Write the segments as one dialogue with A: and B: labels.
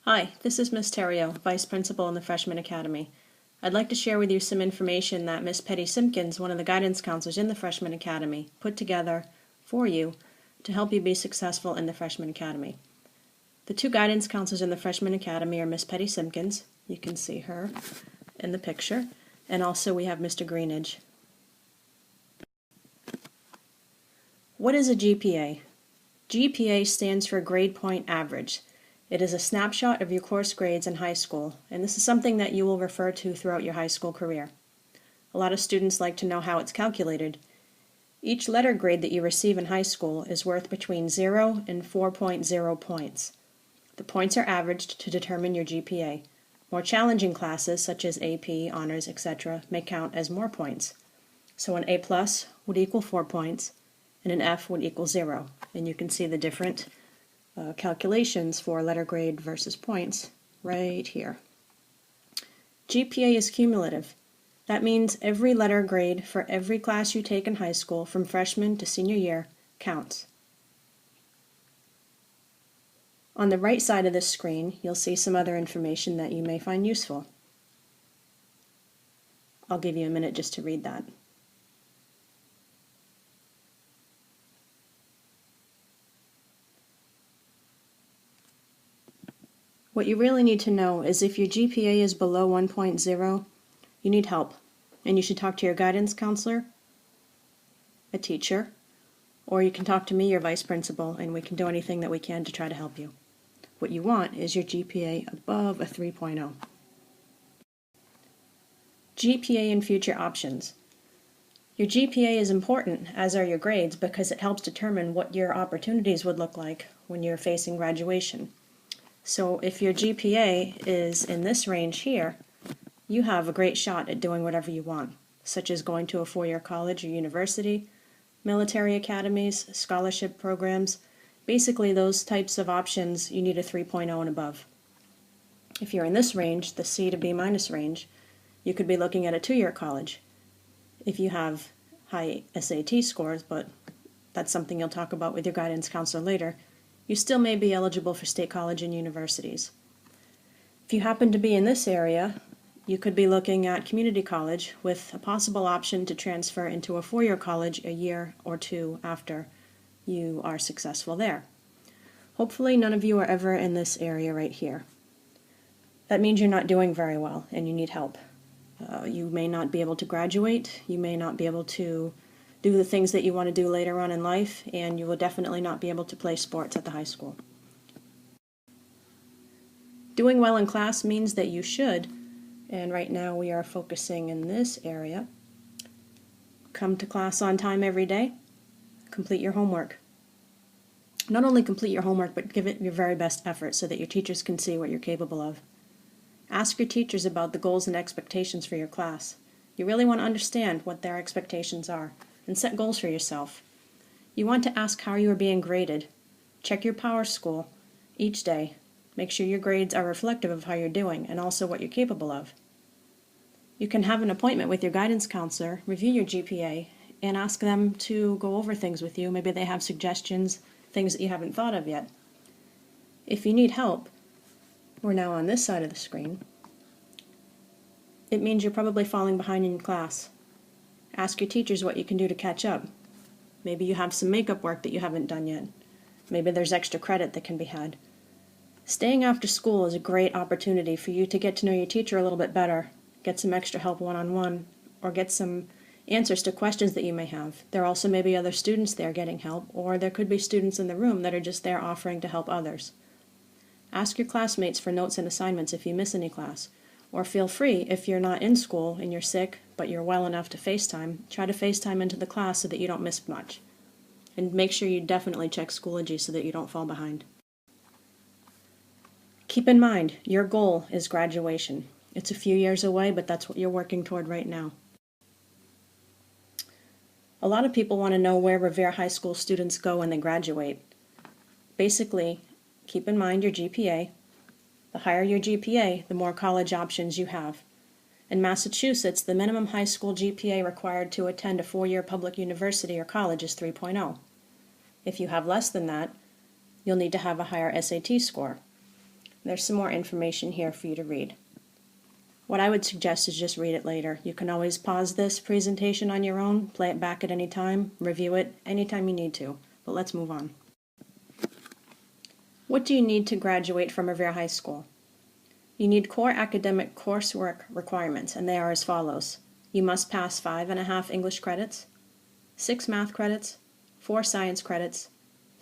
A: Hi, this is Ms. Terrio, Vice Principal in the Freshman Academy. I'd like to share with you some information that Ms. Petty Simpkins, one of the guidance counselors in the Freshman Academy, put together for you to help you be successful in the Freshman Academy. The two guidance counselors in the Freshman Academy are Ms. Petty Simpkins, you can see her in the picture, and also we have Mr. Greenidge. What is a GPA? GPA stands for Grade Point Average. It is a snapshot of your course grades in high school, and this is something that you will refer to throughout your high school career. A lot of students like to know how it's calculated. Each letter grade that you receive in high school is worth between 0 and 4.0 points. The points are averaged to determine your GPA. More challenging classes, such as AP, honors, etc., may count as more points. So an A+ would equal 4 points, and an F would equal 0. And you can see the different calculations for letter grade versus points right here. GPA is cumulative. That means every letter grade for every class you take in high school from freshman to senior year counts. On the right side of this screen, you'll see some other information that you may find useful. I'll give you a minute just to read that. What you really need to know is if your GPA is below 1.0, you need help, and you should talk to your guidance counselor, a teacher, or you can talk to me, your vice principal, and we can do anything that we can to try to help you. What you want is your GPA above a 3.0. GPA and future options. Your GPA is important, as are your grades, because it helps determine what your opportunities would look like when you're facing graduation. So if your GPA is in this range here, you have a great shot at doing whatever you want, such as going to a four-year college or university, military academies, scholarship programs. Basically, those types of options, you need a 3.0 and above. If you're in this range, the C to B- range, you could be looking at a two-year college. If you have high SAT scores, but that's something you'll talk about with your guidance counselor later, you still may be eligible for state college and universities. If you happen to be in this area, you could be looking at community college with a possible option to transfer into a four-year college a year or two after you are successful there. Hopefully none of you are ever in this area right here. That means you're not doing very well and you need help. You may not be able to graduate, you may not be able to do the things that you want to do later on in life, and you will definitely not be able to play sports at the high school. Doing well in class means that you should, and right now we are focusing in this area, come to class on time every day, complete your homework. Not only complete your homework, but give it your very best effort so that your teachers can see what you're capable of. Ask your teachers about the goals and expectations for your class. You really want to understand what their expectations are, and set goals for yourself. You want to ask how you are being graded. Check your PowerSchool each day. Make sure your grades are reflective of how you're doing and also what you're capable of. You can have an appointment with your guidance counselor, review your GPA, and ask them to go over things with you. Maybe they have suggestions, things that you haven't thought of yet. If you need help, we're now on this side of the screen. It means you're probably falling behind in class. Ask your teachers what you can do to catch up. Maybe you have some makeup work that you haven't done yet. Maybe there's extra credit that can be had. Staying after school is a great opportunity for you to get to know your teacher a little bit better, get some extra help one-on-one, or get some answers to questions that you may have. There also may be other students there getting help, or there could be students in the room that are just there offering to help others. Ask your classmates for notes and assignments if you miss any class. Or feel free, if you're not in school and you're sick, but you're well enough to FaceTime, try to FaceTime into the class so that you don't miss much. And make sure you definitely check Schoology so that you don't fall behind. Keep in mind, your goal is graduation. It's a few years away, but that's what you're working toward right now. A lot of people want to know where Revere High School students go when they graduate. Basically, keep in mind your GPA. The higher your GPA, the more college options you have. In Massachusetts, the minimum high school GPA required to attend a four-year public university or college is 3.0. If you have less than that, you'll need to have a higher SAT score. There's some more information here for you to read. What I would suggest is just read it later. You can always pause this presentation on your own, play it back at any time, review it anytime you need to. But let's move on. What do you need to graduate from Revere High School? You need core academic coursework requirements, and they are as follows. You must pass 5.5 English credits, 6 math credits, 4 science credits,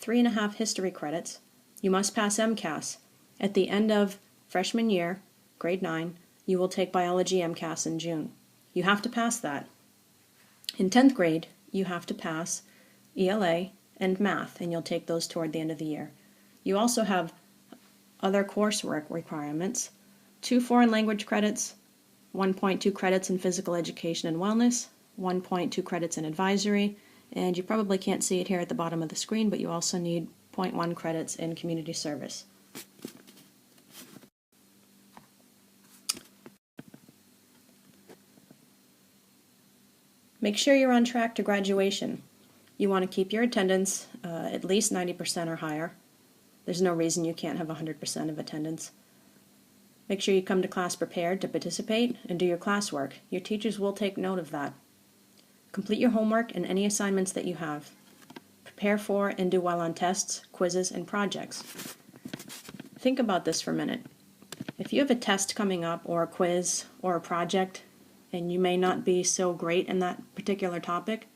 A: 3.5 history credits. You must pass MCAS. At the end of freshman year, grade 9, you will take biology MCAS in June. You have to pass that. In 10th grade, you have to pass ELA and math, and you'll take those toward the end of the year. You also have other coursework requirements, 2 foreign language credits, 1.2 credits in physical education and wellness, 1.2 credits in advisory, and you probably can't see it here at the bottom of the screen, but you also need 0.1 credits in community service. Make sure you're on track to graduation. You want to keep your attendance at least 90% or higher. There's no reason you can't have 100% of attendance. Make sure you come to class prepared to participate and do your classwork. Your teachers will take note of that. Complete your homework and any assignments that you have. Prepare for and do well on tests, quizzes, and projects. Think about this for a minute. If you have a test coming up, or a quiz, or a project, and you may not be so great in that particular topic,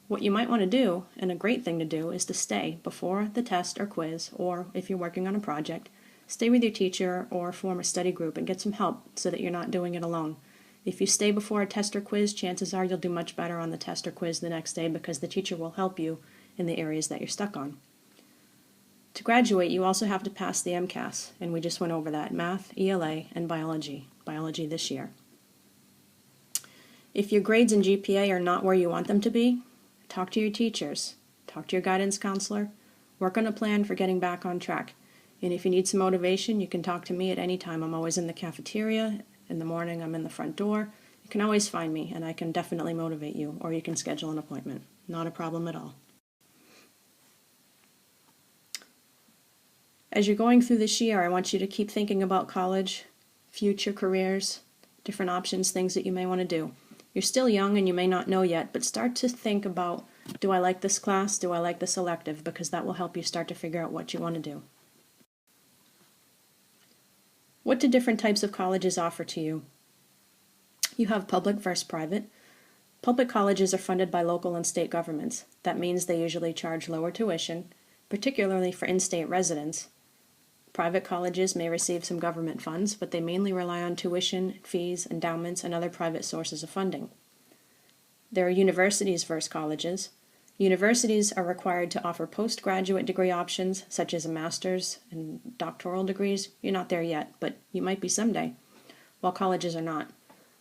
A: what you might want to do, and a great thing to do, is to stay before the test or quiz, or if you're working on a project, stay with your teacher or form a study group and get some help so that you're not doing it alone. If you stay before a test or quiz, chances are you'll do much better on the test or quiz the next day because the teacher will help you in the areas that you're stuck on. To graduate, you also have to pass the MCAS, and we just went over that, math, ELA, and biology this year. If your grades and GPA are not where you want them to be, talk to your teachers, talk to your guidance counselor, work on a plan for getting back on track. And if you need some motivation, you can talk to me at any time. I'm always in the cafeteria. In the morning, I'm in the front door. You can always find me, and I can definitely motivate you, or you can schedule an appointment. Not a problem at all. As you're going through this year, I want you to keep thinking about college, future careers, different options, things that you may want to do. You're still young and you may not know yet, but start to think about, do I like this class? Do I like this elective? Because that will help you start to figure out what you want to do. What do different types of colleges offer to you? You have public versus private. Public colleges are funded by local and state governments. That means they usually charge lower tuition, particularly for in-state residents. Private colleges may receive some government funds, but they mainly rely on tuition, fees, endowments, and other private sources of funding. There are universities versus colleges. Universities are required to offer postgraduate degree options, such as a master's and doctoral degrees. You're not there yet, but you might be someday, while colleges are not.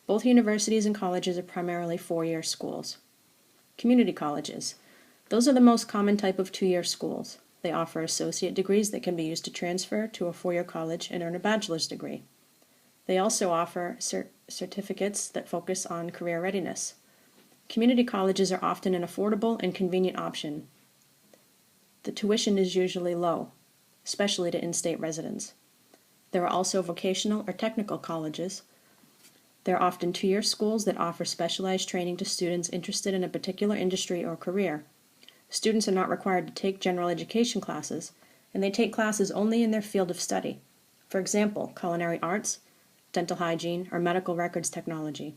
A: Both universities and colleges are primarily four-year schools. Community colleges. Those are the most common type of two-year schools. They offer associate degrees that can be used to transfer to a four-year college and earn a bachelor's degree. They also offer certificates that focus on career readiness. Community colleges are often an affordable and convenient option. The tuition is usually low, especially to in-state residents. There are also vocational or technical colleges. They're often two-year schools that offer specialized training to students interested in a particular industry or career. Students are not required to take general education classes, and they take classes only in their field of study. For example, culinary arts, dental hygiene, or medical records technology.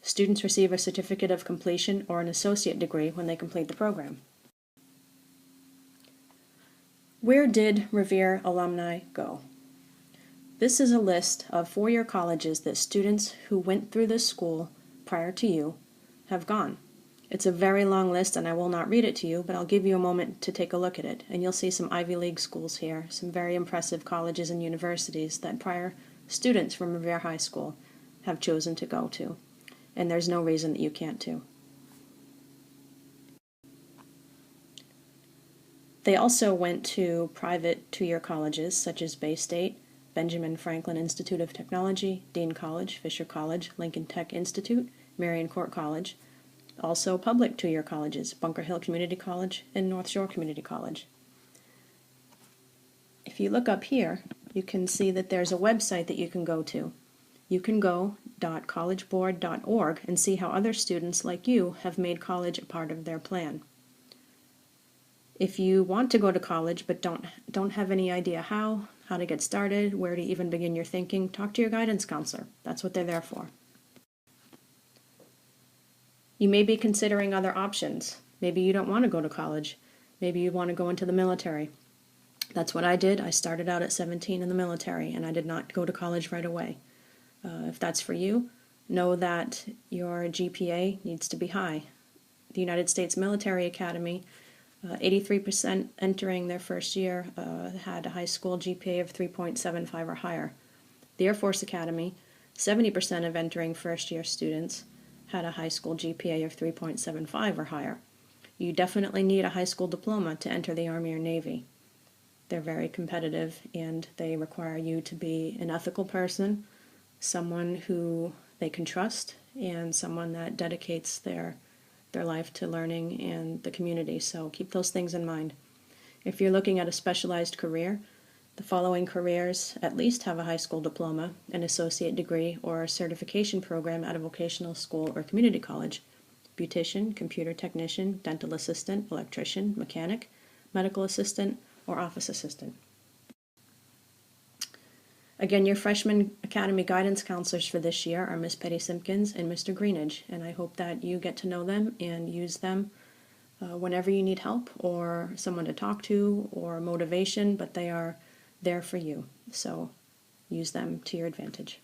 A: Students receive a certificate of completion or an associate degree when they complete the program. Where did Revere alumni go? This is a list of four-year colleges that students who went through this school prior to you have gone. It's a very long list, and I will not read it to you, but I'll give you a moment to take a look at it. And you'll see some Ivy League schools here, some very impressive colleges and universities that prior students from Revere High School have chosen to go to. And there's no reason that you can't too. They also went to private two-year colleges such as Bay State, Benjamin Franklin Institute of Technology, Dean College, Fisher College, Lincoln Tech Institute, Marion Court College. Also public two-year colleges, Bunker Hill Community College and North Shore Community College. If you look up here, you can see that there's a website that you can go to. You can go.collegeboard.org and see how other students like you have made college a part of their plan. If you want to go to college but don't have any idea how to get started, where to even begin your thinking, talk to your guidance counselor. That's what they're there for. You may be considering other options. Maybe you don't want to go to college. Maybe you want to go into the military. That's what I did. I started out at 17 in the military, and I did not go to college right away. If that's for you, know that your GPA needs to be high. The United States Military Academy, 83% entering their first year had a high school GPA of 3.75 or higher. The Air Force Academy, 70% of entering first-year students had a high school GPA of 3.75 or higher. You definitely need a high school diploma to enter the Army or Navy. They're very competitive, and they require you to be an ethical person, someone who they can trust, and someone that dedicates their life to learning and the community. So keep those things in mind. If you're looking at a specialized career, the following careers at least have a high school diploma, an associate degree, or a certification program at a vocational school or community college: beautician, computer technician, dental assistant, electrician, mechanic, medical assistant, or office assistant. Again, your freshman academy guidance counselors for this year are Miss Petty Simpkins and Mr. Greenidge, and I hope that you get to know them and use them whenever you need help or someone to talk to or motivation, but they are there for you. So use them to your advantage.